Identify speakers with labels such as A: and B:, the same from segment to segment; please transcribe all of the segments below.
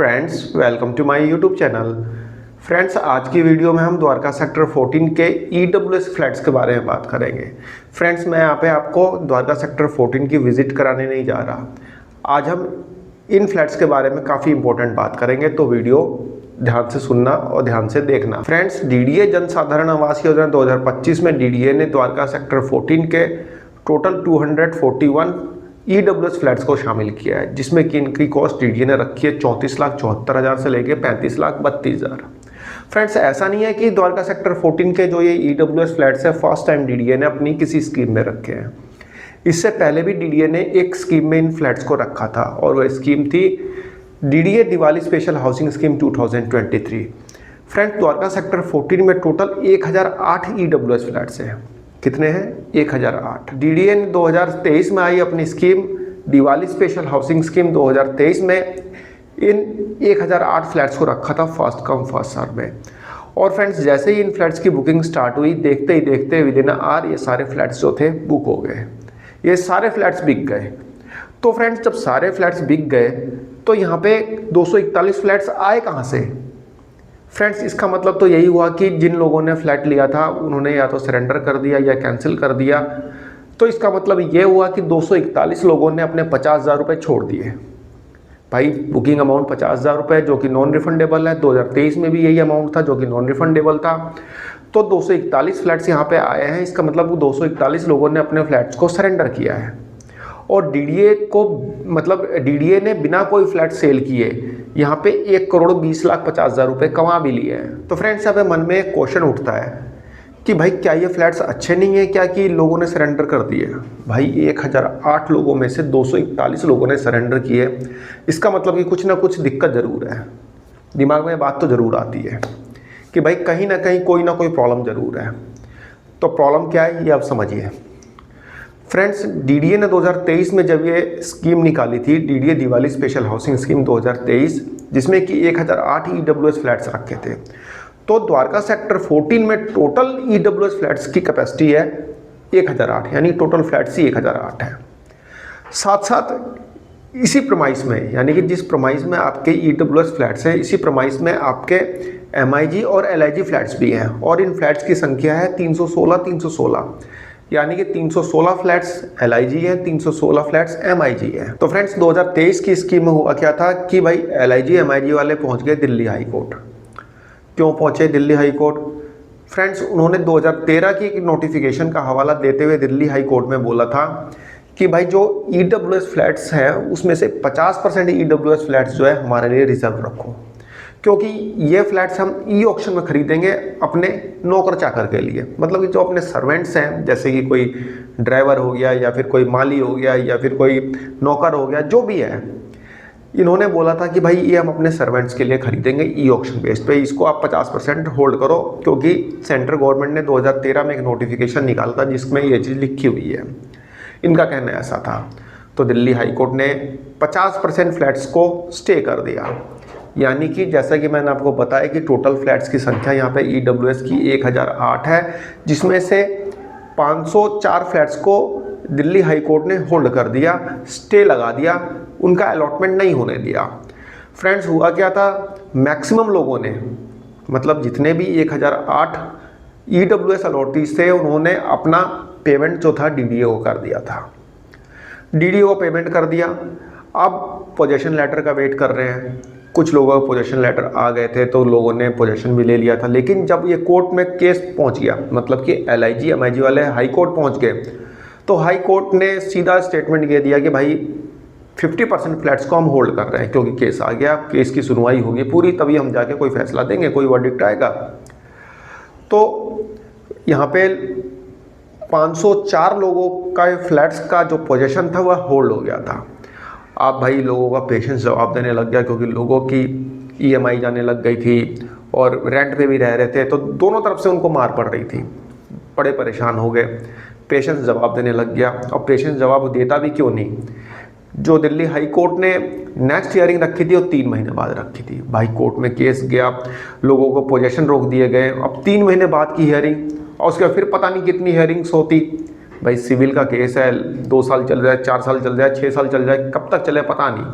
A: Friends welcome to my YouTube channel. Friends आज की video में हम द्वारका सेक्टर 14 के EWS फ्लैट्स के बारे में बात करेंगे। फ्रेंड्स मैं यहाँ पे आपको द्वारका सेक्टर 14 की विज़िट कराने नहीं जा रहा। आज हम इन फ्लैट्स के बारे में काफ़ी इंपॉर्टेंट बात करेंगे, तो वीडियो ध्यान से सुनना और ध्यान से देखना। फ्रेंड्स DDA जनसाधारण आवास योजना 2025 में DDA ने द्वारका सेक्टर 14 के टोटल 241 EWS फ्लैट्स को शामिल किया है, जिसमें कि इनकी कॉस्ट DDA ने रखी है 34,74,000 से लेके 35,32,000। फ्रेंड्स ऐसा नहीं है कि द्वारका सेक्टर 14 के जो ये EWS फ्लैट्स है फर्स्ट टाइम DDA ने अपनी किसी स्कीम में रखे हैं। इससे पहले भी DDA ने एक स्कीम में इन फ्लैट्स को रखा था और वह स्कीम थी DDA Diwali special housing scheme 2023। Friends Dwarka sector 14 में टोटल 1008 EWS फ्लैट्स हैं। कितने हैं? 1008। DDA ने 2023 में आई अपनी scheme Diwali special housing scheme 2023 में इन 1008 फ्लैट्स को रखा था फर्स्ट कम फर्स्ट सर्व में। और फ्रेंड्स जैसे ही इन फ्लैट्स की बुकिंग स्टार्ट हुई, देखते ही देखते विद इन आवर ये सारे फ्लैट्स जो थे बुक हो गए, ये सारे फ्लैट्स बिक गए। तो फ्रेंड्स जब सारे फ्लैट्स बिक गए तो यहाँ पे 241 फ्लैट्स आए कहाँ से? फ्रेंड्स इसका मतलब तो यही हुआ कि जिन लोगों ने फ्लैट लिया था उन्होंने या तो सरेंडर कर दिया या कैंसिल कर दिया। तो इसका मतलब ये हुआ कि 241 लोगों ने अपने 50,000 रुपये छोड़ दिए। भाई बुकिंग अमाउंट 50,000 रुपये जो कि नॉन रिफंडेबल है। 2023 में भी यही अमाउंट था जो कि नॉन रिफंडेबल था। तो 241 फ्लैट्स यहाँ पे आए हैं। इसका मतलब 241 लोगों ने अपने फ्लैट्स को सरेंडर किया है और DDA ने बिना कोई फ्लैट सेल किए यहाँ पे 1,20,50,000 रुपये कमा भी लिए हैं। तो फ्रेंड्स यहाँ पे मन में एक क्वेश्चन उठता है कि भाई क्या ये फ्लैट्स अच्छे नहीं है क्या कि लोगों ने सरेंडर कर दिए? भाई 1008 लोगों में से 241 लोगों ने सरेंडर किए, इसका मतलब कि कुछ ना कुछ दिक्कत ज़रूर है। दिमाग में बात तो ज़रूर आती है कि भाई कहीं ना कहीं कोई ना कोई प्रॉब्लम ज़रूर है। तो प्रॉब्लम क्या है ये आप समझिए। फ्रेंड्स DDA ने 2023 में जब ये स्कीम निकाली थी DDA Diwali special housing scheme 2023, जिसमें कि 1008 EWS फ्लैट्स रखे थे, तो द्वारका सेक्टर 14 में टोटल EWS फ्लैट्स की कैपेसिटी है 1008, यानी टोटल फ्लैट्स ही 1008 है। साथ साथ इसी प्रमाइस में, यानी कि जिस प्रमाइस में आपके EWS फ्लैट्स हैं, इसी प्रमाइस में आपके MIG और LIG फ्लैट्स भी हैं और इन फ्लैट्स की संख्या है 316, यानी कि 316 फ्लैट्स LIG है, 316 फ्लैट्स MIG है। तो फ्रेंड्स 2023 की स्कीम में हुआ क्या था कि भाई LIG MIG वाले पहुंच गए दिल्ली हाई कोर्ट। क्यों पहुंचे दिल्ली हाई कोर्ट? फ्रेंड्स उन्होंने 2013 की एक नोटिफिकेशन का हवाला देते हुए दिल्ली हाई कोर्ट में बोला था कि भाई जो EWS फ्लैट्स हैं उसमें से 50% EWS फ्लैट्स जो है हमारे लिए रिजर्व रखो, क्योंकि ये फ्लैट्स हम ऑक्शन में खरीदेंगे अपने नौकर चाकर के लिए। मतलब कि जो अपने सर्वेंट्स हैं, जैसे कि कोई ड्राइवर हो गया या फिर कोई माली हो गया या फिर कोई नौकर हो गया, जो भी है, इन्होंने बोला था कि भाई ये हम अपने सर्वेंट्स के लिए खरीदेंगे ऑक्शन बेस्ड पे, इसको आप 50% होल्ड करो, क्योंकि सेंट्रल गवर्नमेंट ने 2013 में एक नोटिफिकेशन निकाला था जिसमें ये चीज़ लिखी हुई है। इनका कहना ऐसा था। तो दिल्ली हाई कोर्ट ने 50% फ्लैट्स को स्टे कर दिया, यानी कि जैसा कि मैंने आपको बताया कि टोटल फ्लैट्स की संख्या यहाँ पे EWS की 1008 है, जिसमें से 504 फ्लैट्स को दिल्ली हाई कोर्ट ने होल्ड कर दिया, स्टे लगा दिया, उनका अलॉटमेंट नहीं होने दिया। फ्रेंड्स हुआ क्या था, मैक्सिमम लोगों ने, मतलब जितने भी 1008 EWS अलॉटीज थे, उन्होंने अपना पेमेंट जो था DDA को कर दिया था। DDA को पेमेंट कर दिया। अब पोजेशन लेटर का वेट कर रहे हैं। कुछ लोगों को पोजेशन लेटर आ गए थे तो लोगों ने पोजेशन भी ले लिया था, लेकिन जब ये कोर्ट में केस पहुंच गया, मतलब कि LIG MIG वाले हाई कोर्ट पहुंच गए, तो हाई कोर्ट ने सीधा स्टेटमेंट ये दिया कि भाई 50% फ्लैट्स को हम होल्ड कर रहे हैं, क्योंकि केस आ गया, केस की सुनवाई होगी पूरी, तभी हम जाके कोई फैसला देंगे, कोई वर्डिक्ट आएगा। तो यहाँ पे 504 लोगों का फ्लैट्स का जो पोजेशन था वह होल्ड हो गया था। अब भाई लोगों का पेशेंस जवाब देने लग गया, क्योंकि लोगों की EMI जाने लग गई थी और रेंट पे भी रह रहे थे, तो दोनों तरफ से उनको मार पड़ रही थी। बड़े परेशान हो गए, पेशेंस जवाब देने लग गया। और पेशेंस जवाब देता भी क्यों नहीं? जो दिल्ली हाई कोर्ट ने नेक्स्ट हियरिंग रखी थी वो 3 महीने बाद रखी थी। भाई कोर्ट में केस गया, लोगों को पोजेशन रोक दिए गए। अब 3 महीने बाद की हियरिंग, और उसके बाद फिर पता नहीं कितनी हियरिंग्स होती। भाई सिविल का केस है, 2 साल चल जाए, 4 साल चल जाए, 6 साल चल जाए, कब तक चले पता नहीं।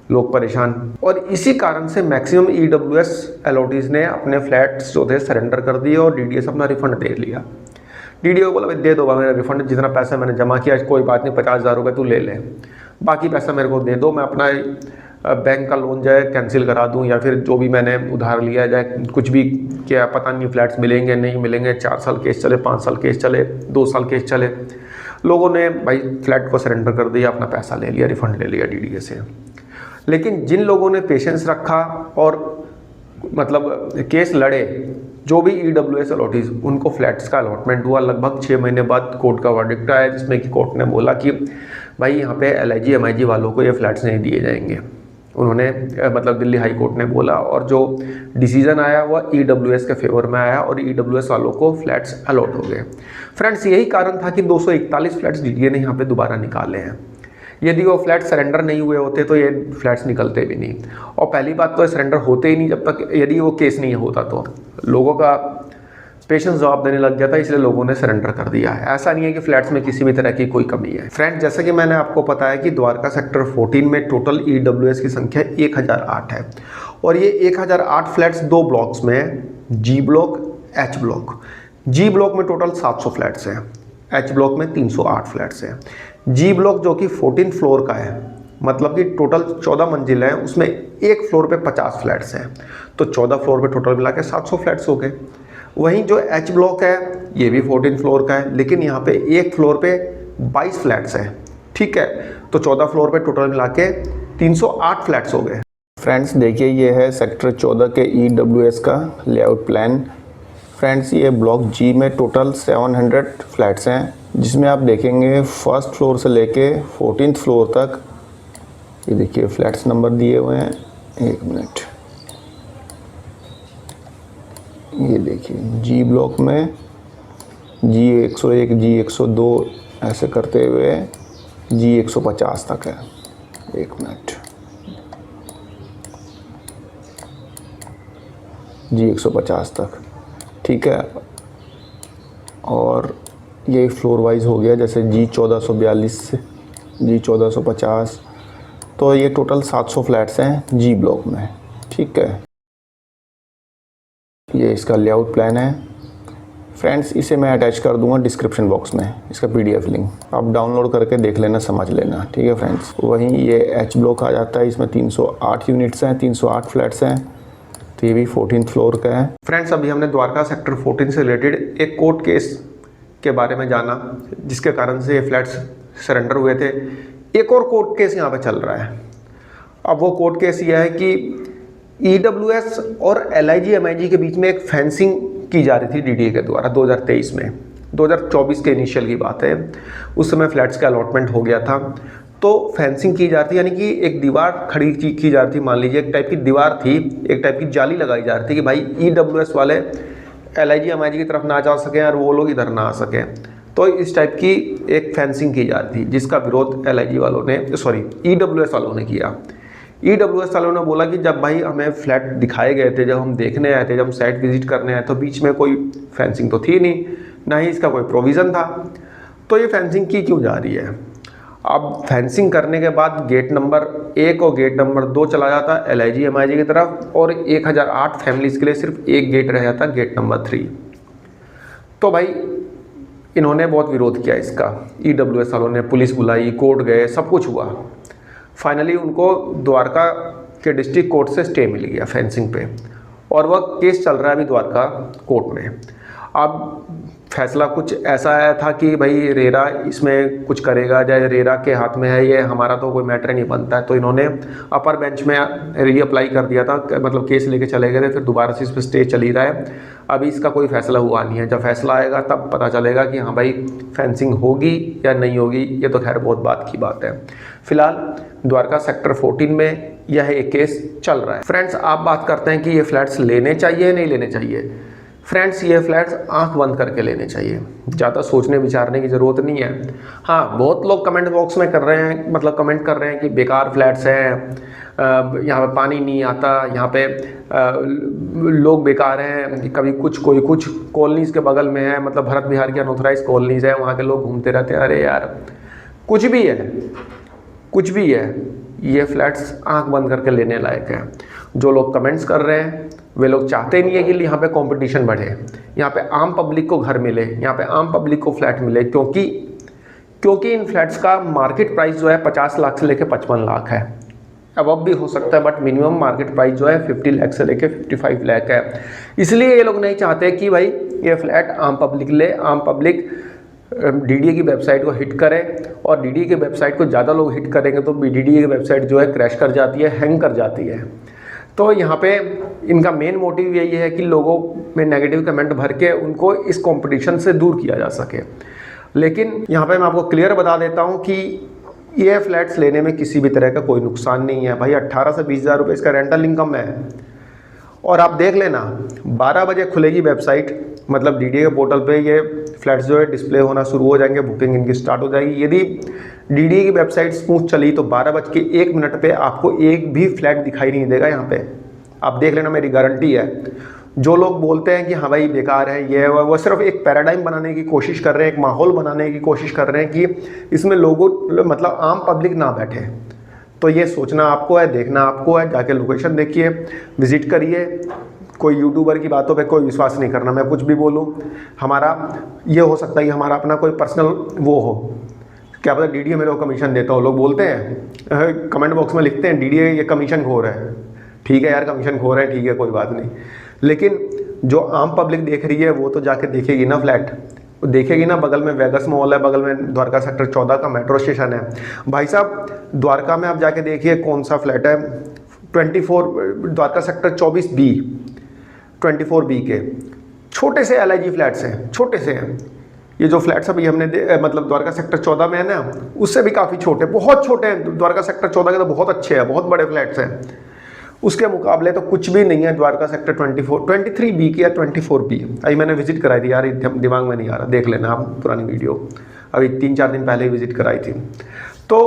A: लोग परेशान। और इसी कारण से मैक्सिमम EWS अलॉटीज़ ने अपने फ्लैट्स जो थे सरेंडर कर दिए और DDS अपना रिफंड दे लिया। DDO को बोला भाई दे दो मेरा रिफंड, जितना पैसा मैंने जमा किया कोई बात नहीं, 50,000 रुपये तू ले ले, बाकी पैसा मेरे को दे दो, मैं अपना बैंक का लोन जाए कैंसिल करा दूं, या फिर जो भी मैंने उधार लिया जाए कुछ भी, क्या पता नहीं फ्लैट्स मिलेंगे नहीं मिलेंगे, 4 साल केस चले, 5 साल केस चले, 2 साल केस चले। लोगों ने भाई फ्लैट को सरेंडर कर दिया, अपना पैसा ले लिया, रिफंड ले लिया DDA से। लेकिन जिन लोगों ने पेशेंस रखा और मतलब केस लड़े, जो भी EWS अलॉटीज, उनको फ्लैट्स का अलॉटमेंट हुआ। लगभग 6 महीने बाद कोर्ट का वर्डिक्ट आया, जिसमें कि कोर्ट ने बोला कि भाई यहाँ पे LIG MIG वालों को ये फ्लैट्स नहीं दिए जाएंगे। उन्होंने मतलब दिल्ली हाई कोर्ट ने बोला, और जो डिसीजन आया वह EWS के फेवर में आया और EWS वालों को फ्लैट्स अलॉट हो गए। फ्रेंड्स, यही कारण था कि 241 फ्लैट्स DDA ने यहाँ पे दोबारा निकाले हैं। यदि वो फ्लैट सरेंडर नहीं हुए होते तो ये फ्लैट्स निकलते भी नहीं, और पहली बात तो सरेंडर होते ही नहीं जब तक, यदि वो केस नहीं होता तो लोगों का पेशेंस जवाब देने लग गया था, इसलिए लोगों ने सरेंडर कर दिया है। ऐसा नहीं है कि फ्लैट्स में किसी भी तरह की कोई कमी है। फ्रेंड, जैसा कि मैंने आपको बताया कि द्वारका सेक्टर 14 में टोटल EWS की संख्या 1008 है, और ये 1008 फ्लैट्स 2 ब्लॉक्स में है, G block, H block. G block में टोटल 700 फ्लैट्स हैं, H ब्लॉक में 308 फ्लैट्स हैं। G ब्लॉक जो कि 14 फ्लोर का है, मतलब कि टोटल 14 मंजिल है, उसमें एक फ्लोर पे 50 फ्लैट्स हैं, तो 14 फ्लोर पे टोटल मिला के 700 फ्लैट्स हो गए। वहीं जो H ब्लॉक है ये भी 14 फ्लोर का है, लेकिन यहाँ पे एक फ्लोर पे 22 फ्लैट्स हैं, ठीक है, तो 14 फ्लोर पे टोटल मिला के 308 फ्लैट्स हो गए। फ्रेंड्स देखिए, ये है सेक्टर 14 के EWS का लेआउट प्लान। फ्रेंड्स, ये ब्लॉक G में टोटल 700 फ्लैट्स हैं, जिसमें आप देखेंगे फर्स्ट फ्लोर से लेके 14th फ्लोर तक, ये देखिए फ्लैट्स नंबर दिए हुए हैं। एक मिनट, ये देखिए G ब्लॉक में G101, G102 ऐसे करते हुए G150 तक है। एक मिनट, G150 तक, ठीक है। और ये फ्लोर वाइज हो गया, जैसे G1442 से G1450, तो ये टोटल 700 फ्लैट्स हैं G ब्लॉक में, ठीक है। ये इसका लेआउट प्लान है। फ्रेंड्स, इसे मैं अटैच कर दूंगा डिस्क्रिप्शन बॉक्स में, इसका PDF लिंक आप डाउनलोड करके देख लेना, समझ लेना, ठीक है फ्रेंड्स। वहीं ये H ब्लॉक आ जाता है, इसमें 308 यूनिट्स हैं, 308 फ्लैट्स हैं, तो ये भी 14th फ्लोर का है। फ्रेंड्स, अभी हमने द्वारका सेक्टर 14 से रिलेटेड एक कोर्ट केस के बारे में जाना, जिसके कारण से ये फ्लैट्स सरेंडर हुए थे। एक और कोर्ट केस यहाँ पे चल रहा है। अब वो कोर्ट केस ये है कि EWS और LIG MIG के बीच में एक फेंसिंग की जा रही थी DDA के द्वारा 2023 में। 2024 के इनिशियल की बात है, उस समय फ्लैट्स का अलॉटमेंट हो गया था। तो फेंसिंग की जा रही थी, यानी कि एक दीवार खड़ी की जा रही थी। मान लीजिए एक टाइप की दीवार थी, एक टाइप की जाली लगाई जा रही थी कि भाई EWS वाले LIG MIG की तरफ ना जा सकें और वो लोग इधर ना आ सकें। तो इस टाइप की एक फेंसिंग की जा रही थी, जिसका विरोध LIG वालों ने, सॉरी EWS वालों ने किया। EWS वालों ने बोला कि जब भाई हमें फ्लैट दिखाए गए थे, जब हम देखने आए थे, जब हम साइट विजिट करने आए, तो बीच में कोई फेंसिंग तो थी नहीं, ना ही इसका कोई प्रोविज़न था, तो ये फेंसिंग की क्यों जा रही है। अब फेंसिंग करने के बाद गेट नंबर 1 और गेट नंबर 2 चला जाता LIG MIG की तरफ, और 1008 फैमिलीज़ के लिए सिर्फ एक गेट रह जाता, गेट नंबर 3। तो भाई इन्होंने बहुत विरोध किया इसका, EWS वालों ने पुलिस बुलाई, कोर्ट गए, सब कुछ हुआ। फाइनली उनको द्वारका के डिस्ट्रिक्ट कोर्ट से स्टे मिल गया फेंसिंग पे, और वह केस चल रहा है अभी द्वारका कोर्ट में। अब फैसला कुछ ऐसा आया था कि भाई रेरा इसमें कुछ करेगा, चाहे रेरा के हाथ में है, ये हमारा तो कोई मैटर नहीं बनता है। तो इन्होंने अपर बेंच में रीअप्लाई कर दिया था, मतलब केस लेके चले गए थे, फिर दोबारा से इस पर स्टे चल ही रहा है। अभी इसका कोई फैसला हुआ नहीं है, जब फैसला आएगा तब पता चलेगा कि हाँ भाई फेंसिंग होगी या नहीं होगी। ये तो खैर बहुत बात की बात है। फिलहाल द्वारका सेक्टर 14 में यह एक केस चल रहा है। फ्रेंड्स, आप बात करते हैं कि ये फ्लैट्स लेने चाहिए नहीं लेने चाहिए। फ्रेंड्स, ये फ्लैट्स आंख बंद करके लेने चाहिए, ज़्यादा सोचने विचारने की ज़रूरत नहीं है। हाँ, बहुत लोग कमेंट बॉक्स में कर रहे हैं, मतलब कमेंट कर रहे हैं कि बेकार फ्लैट्स हैं, यहाँ पे पानी नहीं आता, यहाँ पे लोग बेकार हैं, कभी कुछ कोई कुछ कॉलोनीज़ के बगल में है, मतलब भरत बिहार की अनऑथराइज कॉलोनीज़ है, वहाँ के लोग घूमते रहते हैं। अरे यार, कुछ भी है, कुछ भी है, ये फ्लैट्स आंख बंद करके लेने लायक है। जो लोग कमेंट्स कर रहे हैं वे लोग चाहते नहीं है कि यहाँ पे कंपटीशन बढ़े, यहाँ पे आम पब्लिक को घर मिले, यहाँ पे आम पब्लिक को फ्लैट मिले, क्योंकि इन फ्लैट्स का मार्केट प्राइस जो है 50 लाख से लेकर 55 लाख है। अब भी हो सकता है, बट मिनिमम मार्केट प्राइस जो है 50 लाख से लेकर 55 लाख है। इसलिए ये लोग नहीं चाहते कि भाई ये फ्लैट आम पब्लिक ले, आम पब्लिक डीडीए की वेबसाइट को हिट करे, और डीडीए की वेबसाइट को ज़्यादा लोग हिट करेंगे तो डीडीए की वेबसाइट जो है क्रैश कर जाती है, हैंग कर जाती है। तो यहाँ पे इनका मेन मोटिव यही है कि लोगों में नेगेटिव कमेंट भर के उनको इस कंपटीशन से दूर किया जा सके। लेकिन यहाँ पे मैं आपको क्लियर बता देता हूँ कि ये फ्लैट्स लेने में किसी भी तरह का कोई नुकसान नहीं है भाई। 18 से 20 हज़ार रुपये इसका रेंटल इनकम है। और आप देख लेना 12 बजे खुलेगी वेबसाइट, मतलब डीडीए के पोर्टल पे ये फ्लैट्स जो है डिस्प्ले होना शुरू हो जाएंगे, बुकिंग इनकी स्टार्ट हो जाएगी। यदि डीडीए की वेबसाइट स्मूथ चली तो 12:01 पे आपको एक भी फ्लैट दिखाई नहीं देगा यहाँ पे। आप देख लेना, मेरी गारंटी है। जो लोग बोलते हैं कि हाँ भाई बेकार है ये वो सिर्फ एक पैराडाइम बनाने की कोशिश कर रहे हैं, एक माहौल बनाने की कोशिश कर रहे हैं कि इसमें लोगों मतलब आम पब्लिक ना बैठे। तो ये सोचना आपको है, देखना आपको है। जाके लोकेशन देखिए, विजिट करिए। कोई यूट्यूबर की बातों पे कोई विश्वास नहीं करना। मैं कुछ भी बोलूँ, हमारा ये हो सकता है कि हमारा अपना कोई पर्सनल वो हो, क्या पता डीडीए मेरे को कमीशन देता हो। लोग बोलते हैं कमेंट बॉक्स में लिखते हैं डीडीए ये कमीशन खो रहा है। ठीक है यार, कमीशन खो रहा है, ठीक है, कोई बात नहीं। लेकिन जो आम पब्लिक देख रही है वो तो जाके देखेगी ना फ्लैट, वो देखेगी ना। बगल में वेगस मॉल है, बगल में द्वारका सेक्टर 14 का मेट्रो स्टेशन है। भाई साहब द्वारका में आप जाके देखिए कौन सा फ्लैट है, 24 द्वारका सेक्टर 24B 24B के छोटे से LIG फ्लैट्स हैं, छोटे से हैं। ये जो फ्लैट्स अभी हमने मतलब द्वारका सेक्टर 14 में है ना, उससे भी काफ़ी छोटे, बहुत छोटे हैं। द्वारका सेक्टर 14 के तो बहुत अच्छे हैं, बहुत बड़े फ्लैट्स हैं। उसके मुकाबले तो कुछ भी नहीं है द्वारका सेक्टर 23B की या 24B। अभी मैंने विजिट कराई थी यार, दिमाग में नहीं आ रहा, देख लेना आप पुरानी वीडियो, अभी 3-4 दिन पहले ही विजिट कराई थी। तो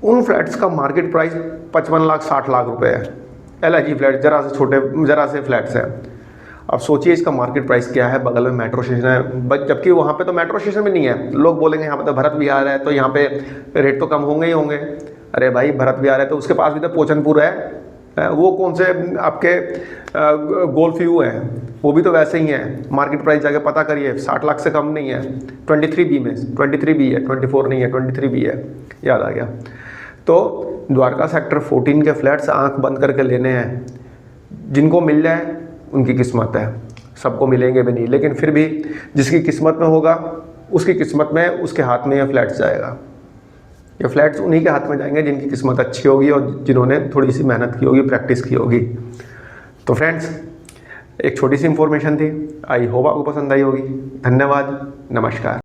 A: उन फ्लैट्स का मार्केट प्राइस 55 लाख 60 लाख रुपए है। LIG फ्लैट जरा से छोटे, जरा से फ्लैट्स हैं। अब सोचिए इसका मार्केट प्राइस क्या है। बगल में मेट्रो स्टेशन है, जबकि वहाँ पे तो मेट्रो स्टेशन भी नहीं है। लोग बोलेंगे यहाँ पे तो भरत विहार है तो यहाँ पे रेट तो कम होंगे ही होंगे। अरे भाई भरत विहार है तो उसके पास भी तो पोचनपुर है, वो कौन से आपके गोल्फ व्यू है, वो भी तो वैसे ही है। मार्केट प्राइस जाके पता करिए, 60 लाख से कम नहीं है। 23B में 23B है, 24 नहीं है, 23B है, याद आ गया। तो द्वारका सेक्टर 14 के फ्लैट्स आंख बंद करके लेने हैं। जिनको मिल जाए उनकी किस्मत है, सबको मिलेंगे भी नहीं, लेकिन फिर भी जिसकी किस्मत में होगा उसकी किस्मत में, उसके हाथ में यह फ्लैट्स जाएगा। ये फ्लैट्स उन्हीं के हाथ में जाएंगे जिनकी किस्मत अच्छी होगी और जिन्होंने थोड़ी सी मेहनत की होगी, प्रैक्टिस की होगी। तो फ्रेंड्स, एक छोटी सी इन्फॉर्मेशन थी, आई होप आपको पसंद आई होगी। धन्यवाद, नमस्कार।